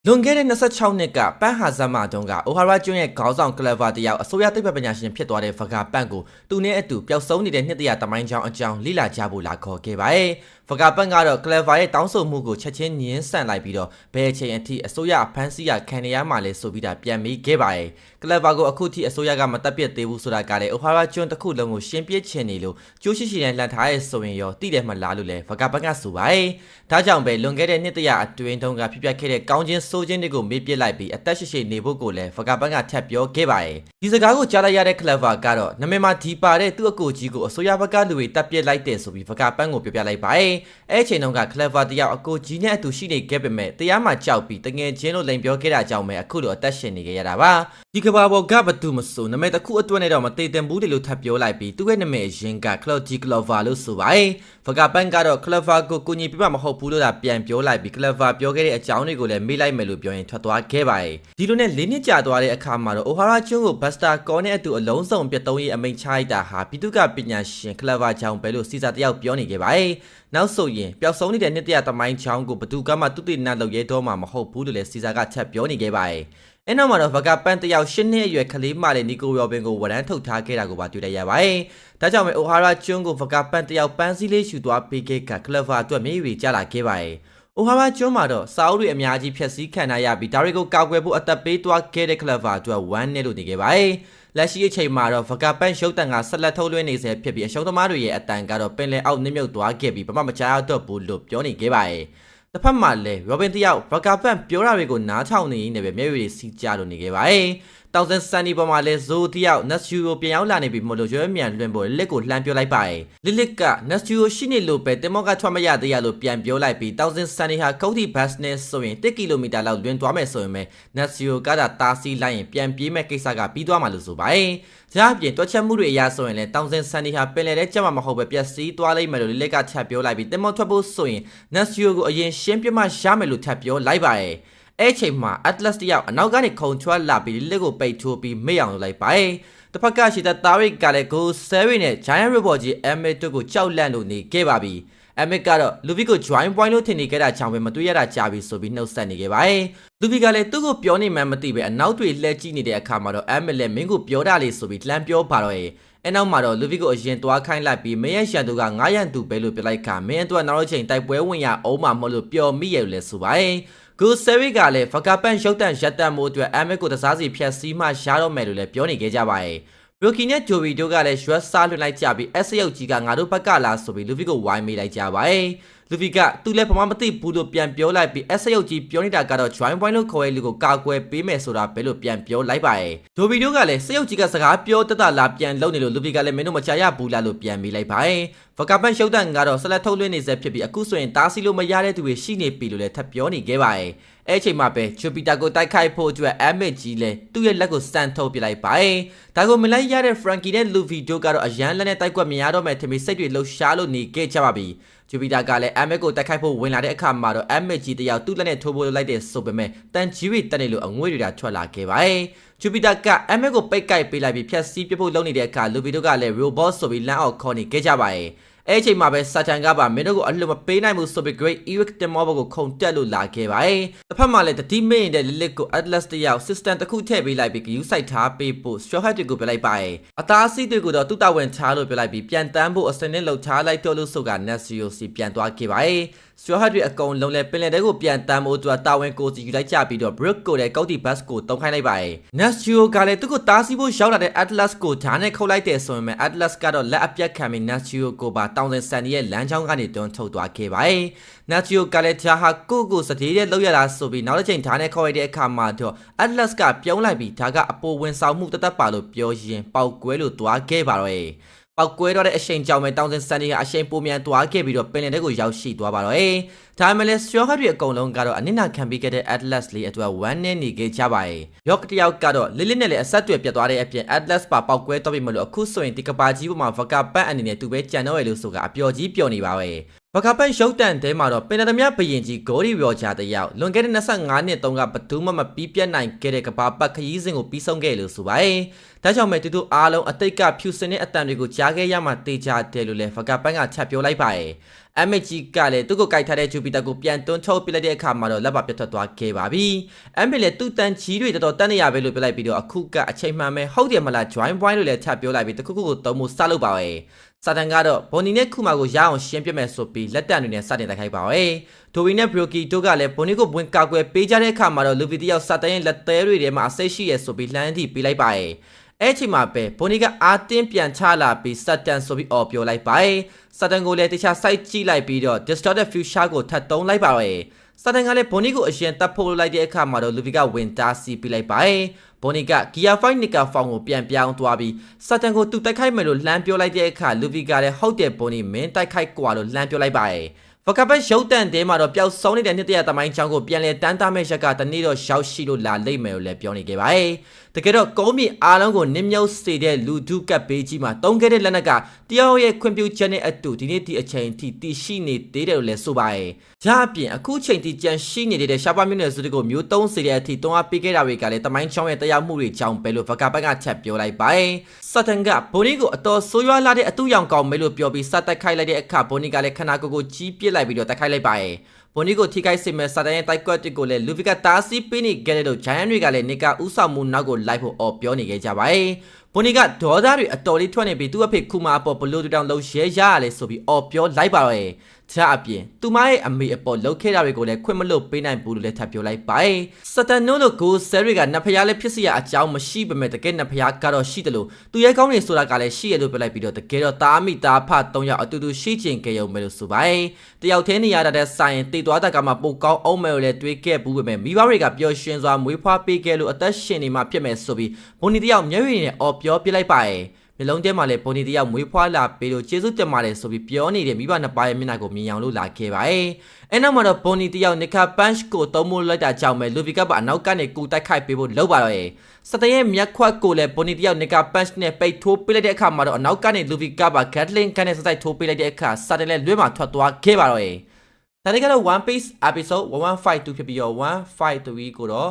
လွန်ခဲ့တဲ့26နှစ်ကပန်းဟာဇမတုန်းကအိုဟာရာကျွန်းရဲ့ခေါင်းဆောင်ကလဗာတယောက်အစိုးရသိပ္ပံပညာရှင်ဖြစ်သွားတဲ့ဗကာပန့်ကိုသူနဲ့အတူပျောက်ဆုံးနေတဲ့နှစ်တရာတမိုင်းချောင်းအကြောင်းလေ့လာကြဖို့လာခေါ်ခဲ့ပါတယ်။ဗကာပန့်ကတော့ကလဗာရဲ့တောင်းဆိုမှုကိုချက်ချင်းညှင်းဆန်လိုက်ပြီးတော့ဘယ်အချိန်အထိအစိုးရဖမ်းဆီးရခံရမှာလဲဆိုပြီးတာပြန်ပြီးခဲ့ပါတယ်။ကလဗာကိုအခုထိအစိုးရကမတပ်ပြတ်သေးဘူးဆိုတာကလည်းအိုဟာရာကျွန်းတစ်ခုလုံးကိုရှင်းပြချင်နေလို့ကျိုးရှိရှိနဲ့လှန်ထားရဲဆိုရင်ရောတိတယ်မလားလို့လဲဗကာပန့်ကဆိုပါတယ်။ဒါကြောင့်ပဲလွန်ခဲ့တဲ့နှစ်တရာအတွင်းတုန်းကဖြစ်ပျက်ခဲ့တဲ့ကောင်းချင်းဆိုးချင်းတွေကိုမေ့ပြစ်လိုက်ပြီးအသက်ရှိရှိနေဖို့ကိုလည်းဗကာပန့်ကထပ်ပြောခဲ့ပါတယ်။ဒီစကားကိုကြားလိုက်ရတဲ့ကလဗာကတော့နာမည်မှာဒီပါတဲ့သူ့အကိုကြီးကိုအစိုးရဘက်ကလူတွေတပ်ပြစ်လိုက်တယ်ဆိုပြီးဗကာပန့်ကိုပြောပြလိုက်ပါတယ်။အဲ့ချိန်တုန်းကကလဗာတယောက်အကိုကြီးနဲ့အတူရှိနေခဲ့ပေမဲ့တရားမှကြောက်ပြီးတငယ်ချင်းတို့လိန်ပြောခဲ့တာကြောင့်ပဲအခုလိုအသက်ရှင်နေကြရတာပါ။ဒီကဘာပေါ်ကဘသူမဆိုနာမည်တစ်ခုအတွက်နဲ့တော့မတည်တင်ဘူးလို့ထပ်ပြောလိုက်ပြီးသူ့ရဲ့နာမည်အရင်ကကလော်ဒီကလော်ဗာလို့ဆိုပါတယ်။ဗကာပန့်ကတော့ကလဗာကိုကိုညီပြမဟုတ်ဘူးလို့သာပြန်ပြောလိုက်ပြီးကလဗာပြောခဲ့တဲ့အကြောင်းတွေကိုလည်းမေးလိုက်မယ်လို့ပြောရင်ထွက်သွားခဲ့ပါတယ်။ဒီလိုနဲ့၄နှစ်ကြာသွားတဲ့အခါမှာတော့အိုဟာရာကျွန်းကိုဘတ်စတာကောနဲ့အတူအလုံးစုံပြတ်သုံးရေးအမိန့်ချလိုက်တာဟာပြည်သူ့ကပညာရှင်ကလဗာကြောင့်ပဲလို့စီစာတယောက်ပြောနေခဲ့ပါတယ်။နောက်ဆိုရင်ပျောက်ဆုံးနေတဲ့နှစ်တရာတမိုင်းချောင်းကိုဘသူကမှသူတိနာလုပ်ရဲတော့မှာမဟုတ်ဘူးလို့လည်းစီစာကချက်ပြောနေခဲ့ပါတယ်။အဲ့နောက်မှာတော့ဗကာပန့်တယောက်၈နှစ်အရွယ်ကလေးမလေးနီကိုရောဘင်ကိုဝရမ်းထုတ်ထားခဲ့တာကိုပါတွေ့လိုက်ရပါတယ်။ဒါကြောင့်ပဲအိုဟာရာကျွန်းကိုဗကာပန့်တယောက်ပန်းစည်းလေးရှူသွားပေးခဲ့ကကလဗာအတွက်မြေရီကြလာခဲ့ပါတယ်။အိုဟာရာကျွန်းမှာတော့စာအုပ်တွေအများကြီးဖျက်ဆီးခံရပြီးဒါတွေကိုကာကွယ်ဖို့အသက်ပေးသွားခဲ့တဲ့ကလဗာအတွက်ဝမ်းနဲ့လို့နေခဲ့ပါတယ်။လက်ရှိအချိန်မှာတော့ဗကာပန့်ရုပ်တံကဆက်လက်ထုတ်လွှင့်နေစေဖြစ်ပြီးအရှုံးသမားတွေရဲ့အတန်ကတော့ပင်လယ်အောက်နစ်မြုပ်သွားခဲ့ပြီးဘာမှမကြားရတော့ဘူးလို့ပြောနေခဲ့ပါတယ်။တစ်ဖက်မှာလည်းရောဘင်တယောက်ဗကာပန့်ပြောတာတွေကိုနားထောင်နေနေပဲမျက်ရည်တွေစီးကြလို့နေခဲ့ပါတယ်။တောင်စန်ဆန်နီပေါ်မှာလည်းဇိုတယောက်နက်စယူကိုပြန်ရောက်လာနေပြီမို့လို့ရွေးမြန်လွှင့်ဖို့လက်ကိုလှမ်းပြောလိုက်ပါတယ်။လစ်ကနက်စယူကိုရှိနေလို့ပဲတင်မောကထွက်မရသေးရလို့ပြန်ပြောလိုက်ပြီးတောင်စန်ဆန်နီဟာကုတ်တီဘတ်နဲ့ဆိုရင်1ကီလိုမီတာလောက်လွှင့်သွားမယ်ဆိုရင်ပဲနက်စယူကတားဆီးလိုက်ရင်ပြန်ပြေးမဲ့ကိစ္စကပြီးသွားမှလို့ဆိုပါတယ်။ကြားအပြင်တွက်ချက်မှုတွေအရဆိုရင်လည်းတောင်စန်ဆန်နီဟာပင်လယ်ထဲကျမှမဟုတ်ပဲပျက်စီးသွားလိမ့်မယ်လို့လစ်ကထပ်ပြောလိုက်ပြီးတင်မောထွက်ဖို့ဆိုရင်နက်စယူကိုအရင်ရှင်းပြမှရမယ်လို့ထပ်ပြောလိုက်ပါတယ်။အဲ့ချိန်မှာ Atlas တယောက်အနောက်ကနေခုံချွတ်လာပြီးလက်ကိုပိတ်ထိုးပြီးမိအောင်လုပ်လိုက်ပါတယ်။တစ်ဖက်ကရှိတဲ့တာရစ်ကလည်း Go Seven နဲ့ Giant Robot ကြီး Emmett တို့ကိုကြောက်လန့်လို့နေခဲ့ပါပြီ။ Emmett ကတော့ Luffy ကို join point လို့ထင်နေခဲ့တာကြောင့်ပဲမတွေ့ရတာကြာပြီဆိုပြီးနှုတ်ဆက်နေခဲ့ပါတယ်။ Luffy ကလည်းသူ့ကိုပြောနေမှမသိပဲအနောက်တွေလှည့်ကြည့်နေတဲ့အခါမှာတော့ Emmett လည်းမင်းကိုပြောတာလေဆိုပြီးလှမ်းပြောပါတော့ရဲ့။အဲ့နောက်မှာတော့ Luffy ကိုအရင်တွားခိုင်းလိုက်ပြီးမင်းရဲ့ရန်သူက9ရန်သူပဲလို့ပြလိုက်ခါမင်းအတွက်နောက်တစ်ချိန်တိုက်ပွဲဝင်ရအောင်မှမဟုတ်လို့ပျော်မိရလို့လဲဆိုပါတယ်။Go Seven ကလည်းဗကာပန့်ရုပ်တံရက်တံမိုးအတွက် Emmett ကိုတစားစီဖြတ်စီးမှရတော့မယ်လို့လည်းပြောနေခဲ့ကြပါတယ်။ Rocky နဲ့ Joey တို့ကလည်းရွက်စားလွှင့်လိုက်ကြပြီး S ရုပ်ကြီးကငါတို့ဘက်ကလာဆိုပြီး Luffy ကိုဝိုင်းမိလိုက်ကြပါတယ်။ Luffy ကသူလည်းဘာမှမသိဘူးလို့ပြန်ပြောလိုက်ပြီး S ရုပ်ကြီးပြောနေတာကတော့ join point လို့ခေါ်တဲ့လူကိုကာကွယ်ပေးမယ်ဆိုတာပဲလို့ပြန်ပြောလိုက်ပါတယ်။ Joey တို့ကလည်းစရုပ်ကြီးကစကားပြောတတ်တာလားပြန်လုံနေလို့ Luffy ကလည်းမင်းတို့မချရဘူးလားလို့ပြန်မိလိုက်ပါတယ်။ဗကာပန့်ရုပ်တံကတော့ဆက်လက်ထုတ်လွှင့်နေစေဖြစ်ပြီးအခုဆိုရင်တားဆီးလို့မရတဲ့သူတွေရှိနေပြီလို့လည်းထပ်ပြောနေခဲ့ပါတယ်။အဲ့ချိန်မှာပဲဂျူပီတာကိုတိုက်ခိုက်ဖို့အတွက် Emmett ကြီးလည်းသူ့ရဲ့လက်ကိုစမ်းထုတ်ပြလိုက်ပါတယ်။ဒါကိုမလိုက်ရတဲ့ Frankie နဲ့ Luffy တို့ကတော့အရန်လက်နဲ့တိုက်ကွက်မရတော့မဲ့ထင်ပြီးစိတ်တွေလှုပ်ရှားလို့နေခဲ့ကြပါပြီ။ဂျူပီတာကလည်း Emmett ကိုတိုက်ခိုက်ဖို့ဝင်လာတဲ့အခါမှာတော့ Emmett ကြီးတယောက်သူ့လက်နဲ့ထိုးဖို့လိုက်တဲ့ဆိုပေမဲ့တန်ကြီးတွေတက်နေလို့အငွေ့တွေထွက်လာခဲ့ပါတယ်။ဂျူပီတာက Emmett ကိုပိတ်ကိုက်ပေးလိုက်ပြီးဖြတ်စီးပြဖို့လုပ်နေတဲ့အခါ Luffy တို့ကလည်း robot ဆိုပြီးလမ်းအောက်ခေါ်နေခဲ့ကြပါတယ်။အဲ့ချိန်မှာပဲစာတန်ကပါမင်းတို့ကိုအလှမပေးနိုင်ဘူးဆိုပြီး Great Eric တင်မောဘကိုခုန်တက်လို့လာခဲ့ပါတယ်။တစ်ဖက်မှာလည်းတတိမင်းတဲ့ Lilith ကို Atlas တယောက် system တစ်ခုထည့်ပေးလိုက်ပြီး ယူဆိုင်ထားပေးဖို့ Straw Hat တွေကိုပြလိုက်ပါတယ်။အသားအဆီးတွေကိုတော့သူ့တာဝန်ထားလို့ပြလိုက်ပြီးပြန်တန်းဖို့အစနစ်လှုပ်ထားလိုက်တော့လို့ဆိုက Nesio စီပြန်သွားခဲ့ပါတယ်။ Straw Hat တွေအကုန်လုံးလဲပင်လယ်ထဲကိုပြန်တန်းဖို့အတွက်တာဝန်ကိုစီယူလိုက်ကြပြီးတော့ Brook ကိုလည်းကောက်တီ bus ကိုတုံးခိုင်းလိုက်ပါတယ်။ Nesio ကလည်းသူ့ကိုတားဆီးဖို့ရောက်လာတဲ့ Atlas ကိုဓာတ်နဲ့ခုတ်လိုက်တယ်ဆိုရင် Atlas ကတော့လက်အပြတ်ခံပြီး Nesio ကိုပါတောင်စင်ဆန်ရဲ့လမ်းကြောင်းကနေတွန်းထုတ်သွားခဲ့ပါတယ်။ Nesio ကလည်းဒါဟာကိုစတေးတဲ့လောက်ရတာဆိုပြီးနောက်တစ်ချိန်ဓာတ်နဲ့ခေါ်ရတဲ့အခါမှာတော့ Atlas ကပြုံးလိုက်ပြီးဒါကအပေါ်ဝင်ဆောင်မှုတသက်ပါလို့ပြောရင်ပေါက်ကွဲလို့သွားခဲ့ပါတော့ရဲ့။ပောက်ကွဲတော့တဲ့အရှိန်ကြောင့်ပဲတောင်စင်ဆန်တွေကအရှိန်ပိုမြန်သွားခဲ့ပြီးတော့ပင်လယ်ထဲကိုရောက်ရှိသွားပါတော့။ဒါမှလည်း Straw Hat တွေအကုန်လုံးကတော့အနစ်နာခံပြီးခဲ့တဲ့ Atlas လေးအတွက်ဝမ်းနဲ့နေခဲ့ကြပါရဲ့။ York တယောက်ကတော့လစ်လစ်နဲ့လည်းအဆက်တွေပြတ်သွားတဲ့အပြင် Atlas ပါပောက်ကွဲတော့ပြီမလို့အခုဆိုရင်ဒီကပါကြီးပေါ်မှာဗကာပန့်အနေနဲ့သူပဲကြံတော့ရလို့ဆိုကအပျော်ကြီးပျော်နေပါပဲ။ဗကာပန့်ရုပ်တံတဲမှာတော့ပင်လယ်သမားဘရင်ကြီးဂိုရီရောဂျာတယောက်လွန်ခဲ့တဲ့25နှစ်တုန်းကဘသူမှမပြီးပြတ်နိုင်ခဲ့တဲ့ကဘာပတ်ခရီးစဉ်ကိုပြီးဆုံးခဲ့လို့ဆိုပါရဲ့။ဒါကြောင့်မဲ့သူတို့အားလုံးအတိတ်ကဖြူစင်တဲ့အတန်တွေကိုကြားခဲ့ရမှတေးကြတယ်လို့လည်းဗကာပန့်ကချက်ပြောလိုက်ပါရဲ့။ MG ကလည်းသူ့ကိုကြိုက်ထားတဲ့ဂျူပီတာကိုပြန်တွန်းထုတ်ပြလိုက်တဲ့အခါမှာတော့လက်ပါပြတ်ထွက်သွားခဲ့ပါပြီ။ MB လည်းသူ့တန်ကြီးတွေတော်တော်တန်းနေရပဲလို့ပြောလိုက်ပြီးတော့အခုကအချိန်မှန်ပဲဟုတ်တယ်မလား join point လို့လည်းထပ်ပြောလိုက်ပြီးတခုခုကိုသုံးဖို့စလုပ်ပါပဲ။စာတန်ကတော့ဘော်နီနဲ့ခုမာကိုရအောင်ရှင်းပြမယ်ဆိုပြီးလက်တံတွေနဲ့စတင်တိုက်ခိုက်ပါပဲ။ဒိုဝီနဲ့ဘရိုကီတို့ကလည်းဘော်နီကိုဝင်ကာကွယ်ပေးကြတဲ့အခါမှာတော့လူဗီတယောက်စာတန်ရဲ့လက်သေးတွေထဲမှာအစိတ်ရှိရဆိုပြီးလှမ်းထိပေးလိုက်ပါရဲ့။အဲ့ချိန်မှာပဲဘော်နီကအာတင်းပြန်ချလာပြီးစတန်ဆိုပြီးအော်ပြောလိုက်ပါရဲ့။စတန်ကိုလည်းတခြား site ကြည့်လိုက်ပြီးတော့ distorted future ကိုထပ်သုံးလိုက်ပါရဲ့။စတန်ကလည်းဘော်နီကိုအရင်တပ်ဖို့လိုက်တဲ့အခါမှာတော့လူဗီကဝင်တားစီပေးလိုက်ပါရဲ့။ဘော်နီက Gear 5 Nika ဖောင်ကိုပြန်ပြောင်းသွားပြီးစတန်ကိုသူတိုက်ခိုက်မယ်လို့လှမ်းပြောလိုက်တဲ့အခါလူဗီကလည်းဟုတ်တယ်ဘော်နီမင်းတိုက်ခိုက်ကွာလို့လှမ်းပြောလိုက်ပါရဲ့။ဖကပတ်ရုပ်တန်တဲမှာတော့ပျောက်ဆုံးနေတဲ့နှစ်တရသမိုင်းချောင်းကိုပြန်လဲတန်းသားမဲ့ရက်ကတနေ့တော့ရောက်ရှိလို့လာလိမ့်မယ်လို့လည်းပြောနေခဲ့ပါရဲ့။တကယ်တော့ကုန်းမြေအားလုံးကိုနင်းမြုပ်စေတဲ့လူဒုကပ်ပေးကြီးမှာတုံးခဲ့တဲ့လက်နက်ကတယောက်ရဲ့ခွင့်ပြုချက်နဲ့အတူဒီနေ့ဒီအချိန်ထိတည်ရှိနေသေးတယ်လို့လည်းဆိုပါရဲ့။ဒါအပြင်အခုချိန်ထိကြန့်ရှိနေတဲ့ရှားပါမြို့နယ်စုတွေကိုမျိုးသုံးစေတဲ့အထိတွန်းအားပေးခဲ့တာတွေကလည်းသမိုင်းချောင်းရဲ့တရားမှုတွေကြောင့်ပဲလို့ဖကပတ်ကချက်ပြောလိုက်ပါရဲ့။စတန်ကဘိုနီကိုအတော်ဆိုးရွားလာတဲ့အတူရောင်ကောင်မဲလို့ပြောပြီးစတက်ခိုက်လိုက်တဲ့အခါဘိုနီကလည်းခနာကိုကြီးပြစ်လိုက်ပြီးတော့တိုက်ခိုက်လိုက်ပါရဲ့။ဘော်နီကိုထိခိုက်စေမဲ့စာတန်ရဲ့တိုက်ကွက်တစ်ကိုလည်းလူဗီကတားဆီးပေးနေကြတဲ့လို့ဂျိုင်းယန်တွေကလည်းနေကဥဆောင်မှုနောက်ကိုလိုက်ဖို့အော်ပြောနေခဲ့ကြပါရဲ့။ဘော်နီကဒေါသတွေအတော်လေးထွက်နေပြီးသူ့အဖေခုမာအပေါ်ဘလို့တောင်လုံးရဲရရလဲဆိုပြီးအော်ပြောလိုက်ပါရဲ့။ဒါအပြင်သူမရဲ့အမေအပေါ်လှုပ်ခဲ့တာတွေကိုလည်းခွင့်မလို့ပေးနိုင်ဘူးလို့လည်းထပ်ပြောလိုက်ပါရဲ့။စတန်နိုးလို့ကိုဆယ်တွေကနတ်ဖျားလည်းဖြစ်စီရအကြောင်းမရှိပေမဲ့တကယ်နတ်ဖျားကတော့ရှိတယ်လို့သူရဲ့ကောင်းနေဆိုတာကလည်းရှိရလို့ပြောလိုက်ပြီးတော့တကယ်တော့တားမိတာဖ3ယောက်အတူတူရှိချင်ကြရုံပဲလို့ဆိုပါရဲ့။တယောက်တည်းနေရတဲ့ဆိုင်တည်သွားတဲ့ကမှပိုကောင်းအောင်မယ်လို့လည်းတွေးခဲ့ဘူးပေမဲ့မိဘတွေကပျော်ရွှင်စွာမွေးဖွားပေးခဲ့လို့အသက်ရှင်နေမှဖြစ်မယ်ဆိုပြီးဘုန်နီတယောက်မျက်ရည်နဲ့အော်ပြောပြလိုက်ပါရဲ့။မျိုးလုံးထဲမှာလည်းဘုန်နီတယောက်မွေးဖွားလာပြီးတော့ကျေးဇူးတင်ပါတယ်ဆိုပြီးပြောနေတဲ့မိဘနှစ်ပါးရဲ့မျက်နှာကိုမြင်အောင်လို့လာခဲ့ပါရဲ့။အဲ့နောက်မှာတော့ဘုန်နီတယောက်နိခါပန့်ချ်ကိုသုံးမိုးလိုက်တာကြောင့်ပဲလူဗီကပ်အနောက်ကနေကူတိုက်ခိုက်ပေးဖို့လုပ်ပါတော့ရဲ့။စတန်ရဲ့မြက်ခွက်ကိုလည်းဘုန်နီတယောက်နိခါပန့်ချ်နဲ့ပိတ်ထိုးပေးလိုက်တဲ့အခါမှာတော့အနောက်ကနေလူဗီကပ်ဂတ်လင်ကန်နဲ့စိုက်ထိုးပေးလိုက်တဲ့အခါစတန်လည်းလွဲမှာထွက်သွားခဲ့ပါတော့ရဲ့။ဒါလေးကတော့ One Piece episode 1152ဖြစ်ပြီးတော့153ကိုတော့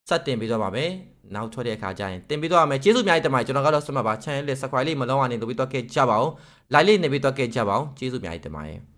စတင်ပြီးတော့ပါမယ်။နောက်ထွက်တဲ့အခါကျရင်တင်ပြီးတော့ရမယ်ကျေးဇူးအများကြီးတင်ပါတယ်ကျွန်တော်ကတော့ဆက်မှာပါ channel လေး subscribe လေးမလုံးဝနေလုပ်ပြီးတော့ခဲ့ကြပါအောင် like လေးနေပြီးတော့ခဲ့ကြပါအောင်ကျေးဇူးအများကြီးတင်ပါတယ်